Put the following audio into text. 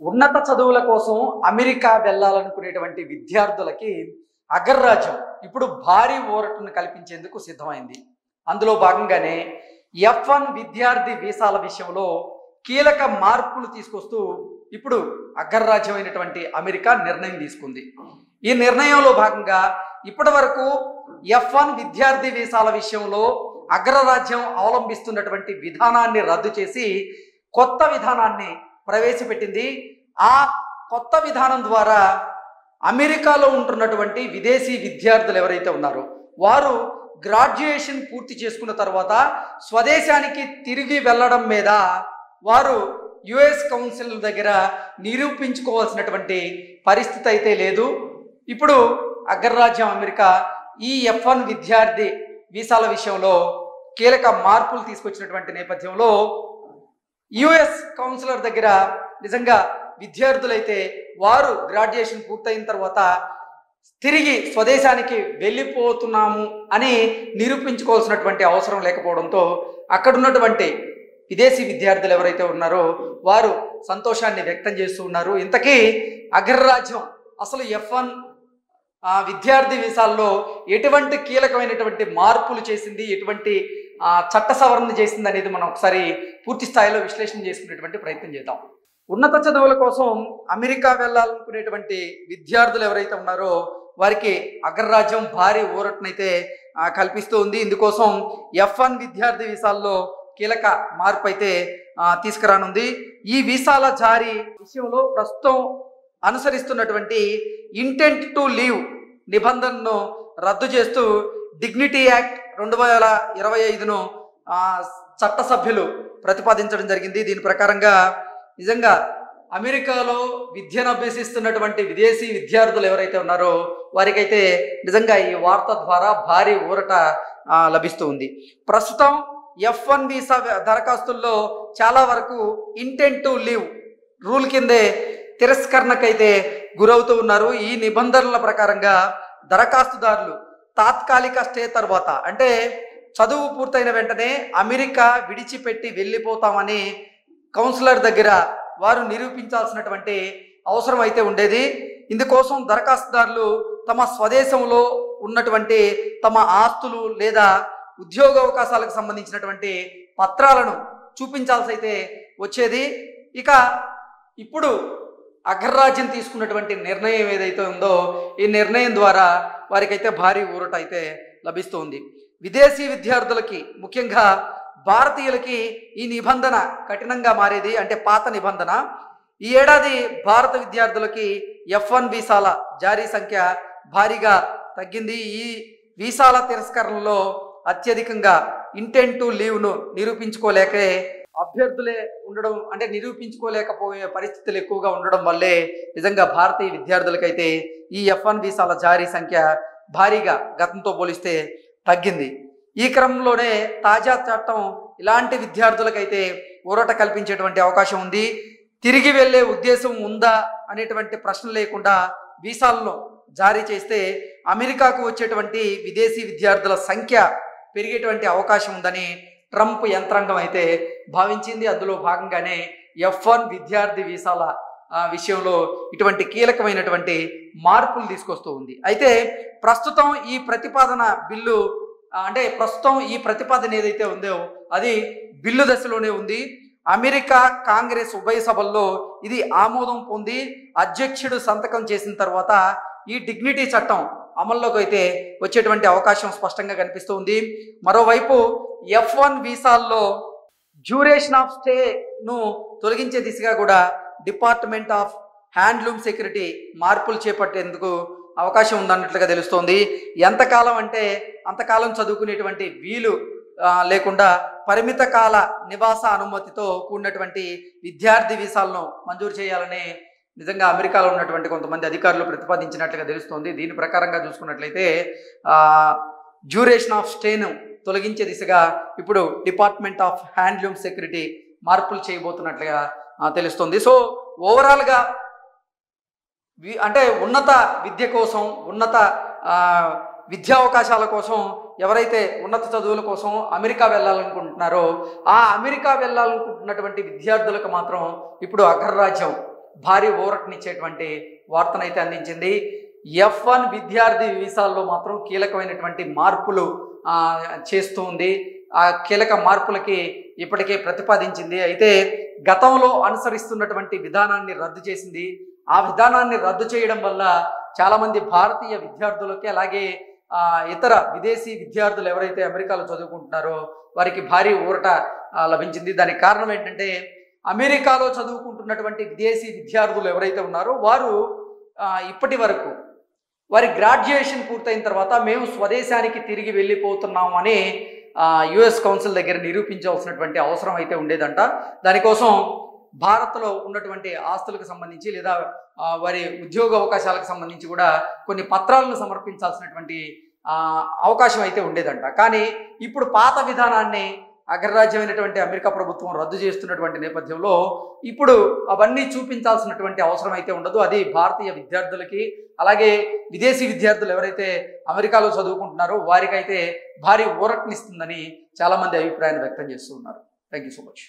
ఉన్నత చదువుల కోసం అమెరికా వెళ్ళాలనుకునేటువంటి విద్యార్థులకి అగ్రరాజ్యం ఇప్పుడు భారీ ఊరటను కల్పించేందుకు సిద్ధమైంది. అందులో భాగంగానే F1 విద్యార్థి వీసాల విషయంలో కీలక మార్పులు తీసుకొస్తూ ఇప్పుడు అగ్రరాజ్యమైనటువంటి అమెరికా నిర్ణయం తీసుకుంది. ఈ నిర్ణయంలో భాగంగా ఇప్పటి వరకు F1 విద్యార్థి వీసాల విషయంలో అగ్రరాజ్యం అవలంబిస్తున్నటువంటి విధానాన్ని రద్దు చేసి కొత్త విధానాన్ని ప్రవేశపెట్టింది. ఆ కొత్త విధానం ద్వారా అమెరికాలో ఉంటున్నటువంటి విదేశీ విద్యార్థులు ఎవరైతే ఉన్నారో వారు గ్రాడ్యుయేషన్ పూర్తి చేసుకున్న తర్వాత స్వదేశానికి తిరిగి వెళ్ళడం మీద వారు యుఎస్ కౌన్సిల్ దగ్గర నిరూపించుకోవాల్సినటువంటి పరిస్థితి అయితే లేదు. ఇప్పుడు అగ్రరాజ్యం అమెరికా ఈ F1 విద్యార్థి వీసాల విషయంలో కీలక మార్పులు తీసుకొచ్చినటువంటి నేపథ్యంలో యుఎస్ కౌన్సిలర్ దగ్గర నిజంగా విద్యార్థులైతే వారు గ్రాడ్యుయేషన్ పూర్తయిన తర్వాత తిరిగి స్వదేశానికి వెళ్ళిపోతున్నాము అని నిరూపించుకోవాల్సినటువంటి అవసరం లేకపోవడంతో అక్కడ ఉన్నటువంటి విదేశీ విద్యార్థులు ఎవరైతే ఉన్నారో వారు సంతోషాన్ని వ్యక్తం చేస్తూ ఉన్నారు. ఇంతకీ అగ్రరాజ్యం అసలు F1 విద్యార్థి వీసాల్లో ఎటువంటి కీలకమైనటువంటి మార్పులు చేసింది, ఎటువంటి చట్ట సవరణ చేసింది అనేది మనం ఒకసారి పూర్తి స్థాయిలో విశ్లేషణ చేసుకునేటువంటి ప్రయత్నం చేద్దాం. ఉన్నత చదువుల కోసం అమెరికా వెళ్ళాలనుకునేటువంటి విద్యార్థులు ఎవరైతే ఉన్నారో వారికి అగ్రరాజ్యం భారీ ఊరటనైతే కల్పిస్తూ ఉంది. ఇందుకోసం F1 విద్యార్థి వీసాల్లో కీలక మార్పు అయితే తీసుకురానుంది. ఈ వీసాల జారీ విషయంలో ప్రస్తుతం అనుసరిస్తున్నటువంటి ఇంటెంట్ టు లీవ్ నిబంధనను రద్దు చేస్తూ డిగ్నిటీ యాక్ట్ 2025ను చట్టసభ్యులు ప్రతిపాదించడం జరిగింది. దీని ప్రకారంగా నిజంగా అమెరికాలో విద్యను అభ్యసిస్తున్నటువంటి విదేశీ విద్యార్థులు ఎవరైతే ఉన్నారో వారికైతే నిజంగా ఈ వార్త ద్వారా భారీ ఊరట లభిస్తూ ఉంది. ప్రస్తుతం F1 వీసా దరఖాస్తుల్లో చాలా వరకు ఇంటెంట్ టు లీవ్ రూల్ కిందే తిరస్కరణకైతే గురవుతూ ఉన్నారు. ఈ నిబంధనల ప్రకారంగా దరఖాస్తుదారులు తాత్కాలిక స్టే తర్వాత అంటే చదువు పూర్తయిన వెంటనే అమెరికా విడిచిపెట్టి వెళ్ళిపోతామని కౌన్సిలర్ దగ్గర వారు నిరూపించాల్సినటువంటి అవసరం అయితే ఉండేది. ఇందుకోసం దరఖాస్తుదారులు తమ స్వదేశంలో ఉన్నటువంటి తమ ఆస్తులు లేదా ఉద్యోగ అవకాశాలకు సంబంధించినటువంటి పత్రాలను చూపించాల్సి అయితే వచ్చేది. ఇక ఇప్పుడు అగ్రరాజ్యం తీసుకున్నటువంటి నిర్ణయం ఏదైతే ఉందో ఈ నిర్ణయం ద్వారా వారికైతే భారీ ఊరట అయితే లభిస్తుంది. విదేశీ విద్యార్థులకి ముఖ్యంగా భారతీయులకి ఈ నిబంధన కఠినంగా మారేది. అంటే పాత నిబంధన ఈ ఏడాది భారత విద్యార్థులకి F1 వీసాల జారీ సంఖ్య భారీగా తగ్గింది. ఈ వీసాల తిరస్కరణలో అత్యధికంగా ఇంటెంట్ టు లీవ్ను నిరూపించుకోలేకే అభ్యర్థులే ఉండడం, అంటే నిరూపించుకోలేకపోయే పరిస్థితులు ఎక్కువగా ఉండడం వల్లే నిజంగా భారతీయ విద్యార్థులకైతే ఈ F1 వీసాల జారీ సంఖ్య భారీగా గతంతో పోలిస్తే తగ్గింది. ఈ క్రమంలోనే తాజా చట్టం ఇలాంటి విద్యార్థులకైతే ఊరట కల్పించేటువంటి అవకాశం ఉంది. తిరిగి వెళ్ళే ఉద్దేశం ఉందా అనేటువంటి ప్రశ్న లేకుండా వీసాలను జారీ చేస్తే అమెరికాకు వచ్చేటువంటి విదేశీ విద్యార్థుల సంఖ్య పెరిగేటువంటి అవకాశం ఉందని ట్రంప్ యంత్రాంగం అయితే భావించింది. అందులో భాగంగానే F1 విద్యార్థి వీసాల విషయంలో ఇటువంటి కీలకమైనటువంటి మార్పులు తీసుకొస్తూ ఉంది. అయితే ప్రస్తుతం ఈ ప్రతిపాదన బిల్లు ప్రస్తుతం ఈ ప్రతిపాదన ఏదైతే ఉందో అది బిల్లు దశలోనే ఉంది. అమెరికా కాంగ్రెస్ ఉభయ సభల్లో ఇది ఆమోదం పొంది అధ్యక్షుడు సంతకం చేసిన తర్వాత ఈ డిగ్నిటీ చట్టం అమల్లోకి అయితే వచ్చేటువంటి అవకాశం స్పష్టంగా కనిపిస్తూ ఉంది. మరోవైపు F1 వీసాల్లో డ్యూరేషన్ ఆఫ్ స్టేను తొలగించే దిశగా కూడా డిపార్ట్మెంట్ ఆఫ్ హ్యాండ్లూమ్ సెక్యూరిటీ మార్పులు చేపట్టేందుకు అవకాశం ఉందన్నట్లుగా తెలుస్తోంది. ఎంతకాలం అంటే అంతకాలం చదువుకునేటువంటి వీలు లేకుండా పరిమిత కాల నివాస అనుమతితో కూడినటువంటి విద్యార్థి వీసాలను మంజూరు చేయాలని నిజంగా అమెరికాలో ఉన్నటువంటి కొంతమంది అధికారులు ప్రతిపాదించినట్లుగా తెలుస్తోంది. దీని ప్రకారంగా చూసుకున్నట్లయితే డ్యూరేషన్ ఆఫ్ స్టేను తొలగించే దిశగా ఇప్పుడు డిపార్ట్మెంట్ ఆఫ్ హ్యాండ్లూమ్ సెక్యూరిటీ మార్పులు చేయబోతున్నట్లుగా తెలుస్తుంది. సో ఓవరాల్గా అంటే ఉన్నత విద్య కోసం, ఉన్నత విద్యా అవకాశాల కోసం ఎవరైతే ఉన్నత చదువుల కోసం అమెరికా వెళ్ళాలనుకుంటున్నారో ఆ అమెరికా వెళ్ళాలనుకుంటున్నటువంటి విద్యార్థులకు మాత్రం ఇప్పుడు అగ్రరాజ్యం భారీ ఊరటనిచ్చేటువంటి వార్తనైతే అందించింది. F1 విద్యార్థి వీసాల్లో మాత్రం కీలకమైనటువంటి మార్పులు చేస్తూ ఉంది. ఆ కీలక మార్పులకి ఇప్పటికే ప్రతిపాదించింది. అయితే గతంలో అనుసరిస్తున్నటువంటి విధానాన్ని రద్దు చేసింది. ఆ విధానాన్ని రద్దు చేయడం వల్ల చాలామంది భారతీయ విద్యార్థులకి, అలాగే ఇతర విదేశీ విద్యార్థులు ఎవరైతే అమెరికాలో చదువుకుంటున్నారో వారికి భారీ ఊరట లభించింది. దానికి కారణం ఏంటంటే, అమెరికాలో చదువుకుంటున్నటువంటి విదేశీ విద్యార్థులు ఎవరైతే ఉన్నారో వారు ఇప్పటి వరకు వారి గ్రాడ్యుయేషన్ పూర్తయిన తర్వాత మేము స్వదేశానికి తిరిగి వెళ్ళిపోతున్నాము అని యుఎస్ కౌన్సిల్ దగ్గర నిరూపించాల్సినటువంటి అవసరం అయితే ఉండేదంట. దానికోసం భారత్లో ఉన్నటువంటి ఆస్తులకు సంబంధించి లేదా వారి ఉద్యోగ అవకాశాలకు సంబంధించి కూడా కొన్ని పత్రాలను సమర్పించాల్సినటువంటి అవకాశం అయితే ఉండేదంట. కానీ ఇప్పుడు పాత విధానాన్ని అగ్రరాజ్యమైనటువంటి అమెరికా ప్రభుత్వం రద్దు చేస్తున్నటువంటి నేపథ్యంలో ఇప్పుడు అవన్నీ చూపించాల్సినటువంటి అవసరం అయితే ఉండదు. అది భారతీయ విద్యార్థులకి, అలాగే విదేశీ విద్యార్థులు ఎవరైతే అమెరికాలో చదువుకుంటున్నారో వారికైతే భారీ ఊరటనిస్తుందని చాలామంది అభిప్రాయాన్ని వ్యక్తం చేస్తూ ఉన్నారు. Thank you so much.